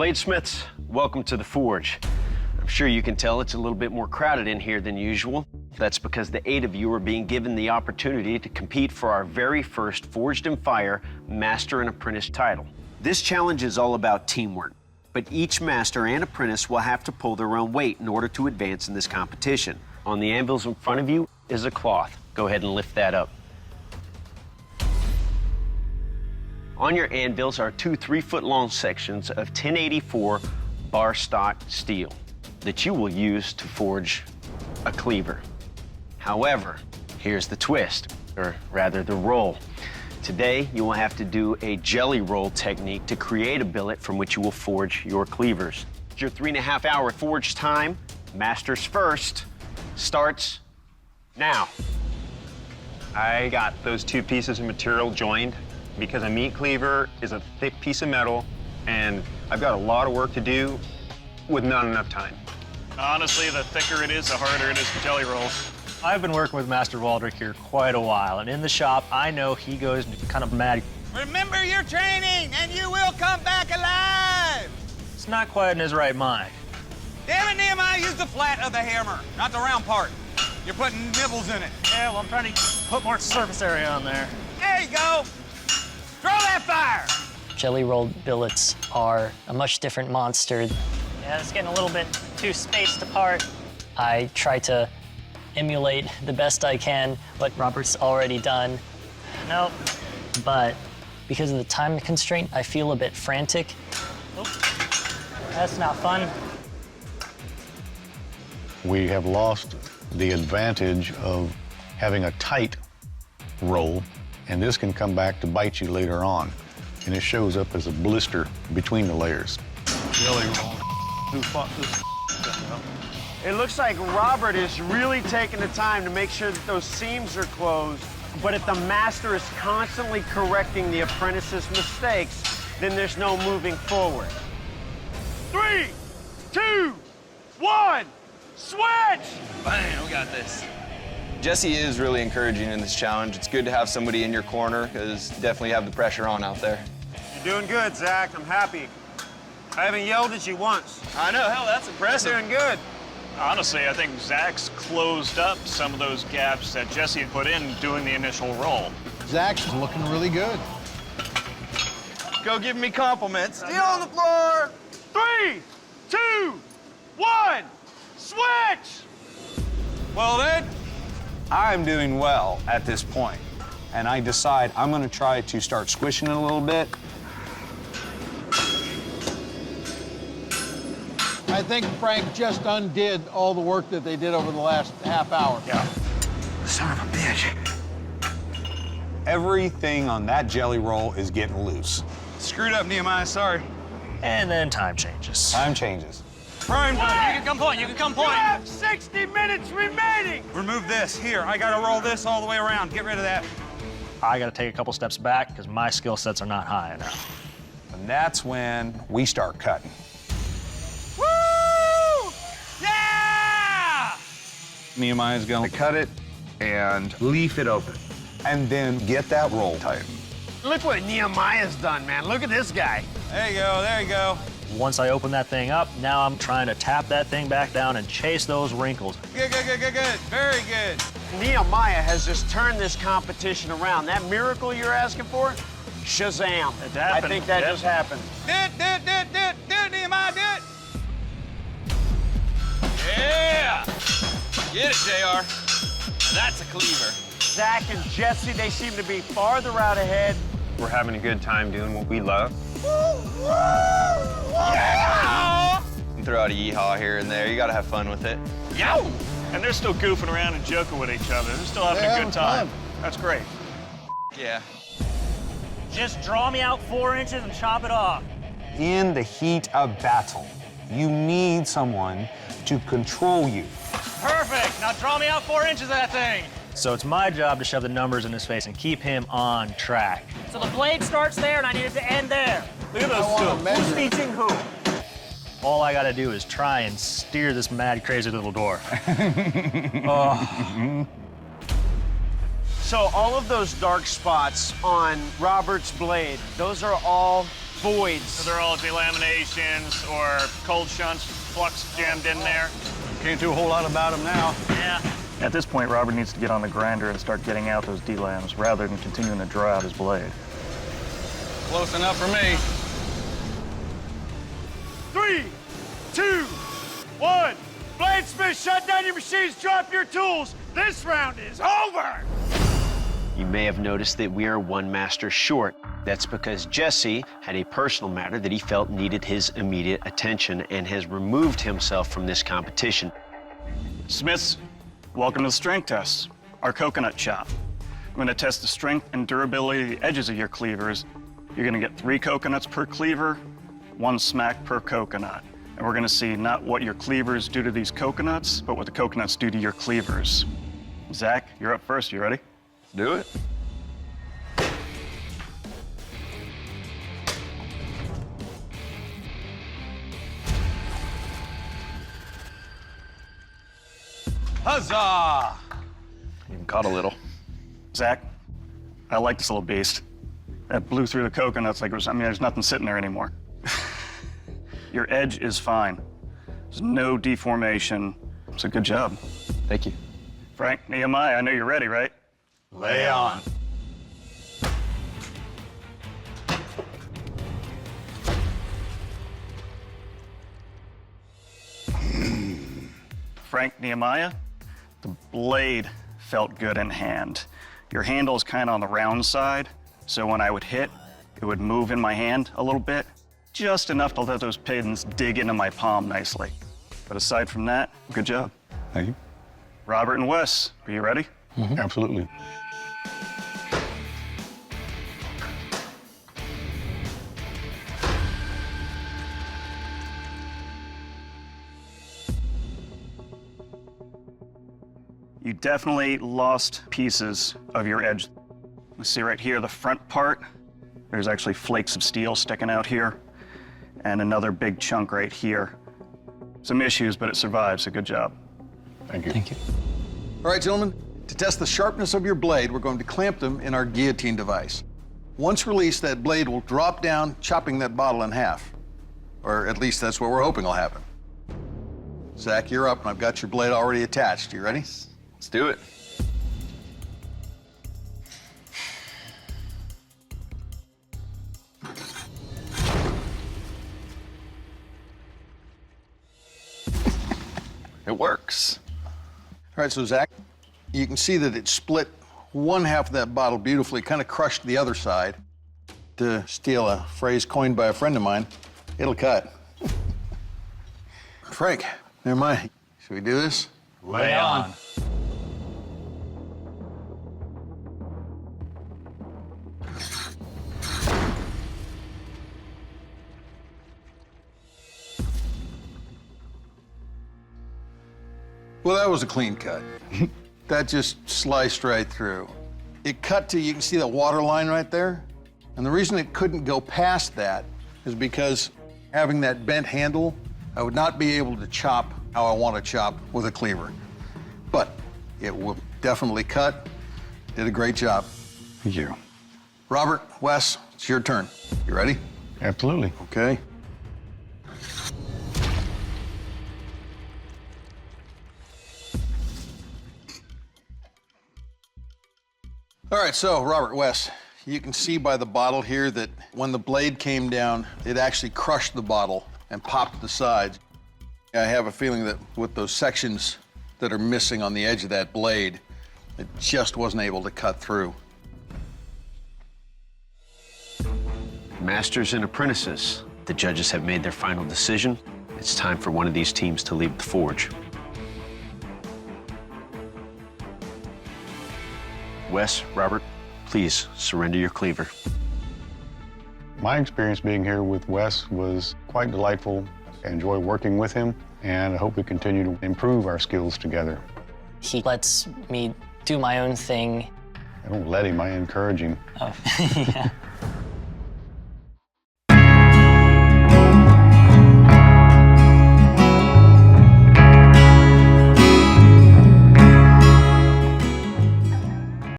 Bladesmiths, welcome to the forge. I'm sure you can tell it's a little bit more crowded in here than usual. That's because the 8 of you are being given the opportunity to compete for our very first Forged in Fire Master and Apprentice title. This challenge is all about teamwork, but each master and apprentice will have to pull their own weight in order to advance in this competition. On the anvils in front of you is a cloth. Go ahead and lift that up. On your anvils are 2 3-foot-long sections of 1084 bar stock steel that you will use to forge a cleaver. However, here's the twist, or rather the roll. Today, you will have to do a jelly roll technique to create a billet from which you will forge your cleavers. Your 3.5-hour forge time, masters first, starts now. I got those 2 pieces of material joined because a meat cleaver is a thick piece of metal, and I've got a lot of work to do with not enough time. Honestly, the thicker it is, the harder it is to jelly rolls. I've been working with Master Waldrick here quite a while, and in the shop, I know he goes kind of mad. Remember your training, and you will come back alive! It's not quite in his right mind. Damn it, Nehemiah, use the flat of the hammer, not the round part. You're putting nibbles in it. Yeah, well, I'm trying to put more surface area on there. There you go! Throw that fire! Jelly rolled billets are a much different monster. Yeah, it's getting a little bit too spaced apart. I try to emulate the best I can what Robert's already done. Nope. But because of the time constraint, I feel a bit frantic. Oop. That's not fun. We have lost the advantage of having a tight roll, and this can come back to bite you later on. And it shows up as a blister between the layers. Jelly roll. Who fought this? It looks like Robert is really taking the time to make sure that those seams are closed. But if the master is constantly correcting the apprentice's mistakes, then there's no moving forward. 3, 2, 1, switch! Bam, we got this. Jesse is really encouraging in this challenge. It's good to have somebody in your corner because definitely have the pressure on out there. You're doing good, Zach. I'm happy. I haven't yelled at you once. I know, hell, that's impressive. You're doing good. Honestly, I think Zach's closed up some of those gaps that Jesse had put in doing the initial roll. Zach's looking really good. Go give me compliments. Steel on the floor! 3, 2, 1, switch! Well then, I'm doing well at this point, and I decide I'm going to try to start squishing it a little bit. I think Frank just undid all the work that they did over the last half hour. Yeah. son of a bitch. Everything on that jelly roll is getting loose. Screwed up, Nehemiah, sorry. And then time changes. Time changes. Prime, You can come point, you can come point. You have 60 minutes remaining! remove this. Here, I gotta roll this all the way around. Get rid of that. I got to take a couple steps back because my skill sets are not high enough. And that's when we start cutting. Woo! Yeah! Nehemiah's going to cut it and leaf it open, and then get that roll tight. Look what Nehemiah's done, man. Look at this guy. There you go, there you go. Once I open that thing up, now I'm trying to tap that thing back down and chase those wrinkles. Good, good, good, good, good. Very good. Nehemiah has just turned this competition around. That miracle you're asking for, Shazam. It happened. I think that Yep. just happened. Do it, Nehemiah, do it. Yeah! Get it, JR. Now that's a cleaver. Zach and Jesse, they seem to be farther out ahead. We're having a good time doing what we love. Yeah! And throw out a yeehaw here and there. You gotta have fun with it. Yow! And they're still goofing around and joking with each other. They're still having a good time. That's great. Yeah. Just draw me out 4 inches and chop it off. In the heat of battle, you need someone to control you. Perfect. Now draw me out 4 inches of that thing. So it's my job to shove the numbers in his face and keep him on track. So the blade starts there, and I need it to end there. Look at I those wanna two. measure. Who's teaching who? All I gotta do is try and steer this mad, crazy little door. So all of those dark spots on Robert's blade, those are all voids. So they're all delaminations or cold shunts, flux jammed in there. Can't do a whole lot about them now. Yeah. At this point, Robert needs to get on the grinder and start getting out those delams rather than continuing to draw out his blade. Close enough for me. 3, 2, 1. Bladesmiths, shut down your machines, drop your tools. This round is over. You may have noticed that we are one master short. That's because Jesse had a personal matter that he felt needed his immediate attention and has removed himself from this competition. Smiths, welcome to the strength test, our coconut chop. I'm going to test the strength and durability of the edges of your cleavers. You're going to get 3 coconuts per cleaver, 1 smack per coconut. And we're going to see not what your cleavers do to these coconuts, but what the coconuts do to your cleavers. Zach, you're up first. You ready? Do it. Huzzah! Even caught a little. Zach, I like this little beast. That blew through the coconuts like it was, there's nothing sitting there anymore. Your edge is fine. There's no deformation. It's a good job. Thank you. Frank, Nehemiah, I know you're ready, right? Lay on. Frank, Nehemiah, the blade felt good in hand. Your handle's kind of on the round side, so when I would hit, it would move in my hand a little bit, just enough to let those pins dig into my palm nicely. But aside from that, good job. Thank you. Robert and Wes, are you ready? Absolutely. You definitely lost pieces of your edge. You see right here, the front part, there's actually flakes of steel sticking out here, and another big chunk right here. Some issues, but it survives, so good job. Thank you. Thank you. All right, gentlemen, to test the sharpness of your blade, we're going to clamp them in our guillotine device. Once released, that blade will drop down, chopping that bottle in half. Or at least that's what we're hoping will happen. Zach, you're up, and I've got your blade already attached. You ready? Let's do it. It works. All right, so Zach, you can see that it split one half of that bottle beautifully, kind of crushed the other side. To steal a phrase coined by a friend of mine, it'll cut. Frank, never mind. Should we do this? Lay on. Well, that was a clean cut. That just sliced right through. It cut to, you can see that water line right there? And the reason it couldn't go past that is because having that bent handle, I would not be able to chop how I want to chop with a cleaver. But it will definitely cut. Did a great job. Thank you. Robert, Wes, it's your turn. You ready? Absolutely. Okay. All right, so Robert, Wes, you can see by the bottle here that when the blade came down, it actually crushed the bottle and popped the sides. I have a feeling that with those sections that are missing on the edge of that blade, it just wasn't able to cut through. Masters and apprentices, the judges have made their final decision. It's time for one of these teams to leave the forge. Wes, Robert, please surrender your cleaver. My experience being here with Wes was quite delightful. I enjoy working with him, and I hope we continue to improve our skills together. He lets me do my own thing. I don't let him, I encourage him. Oh, yeah.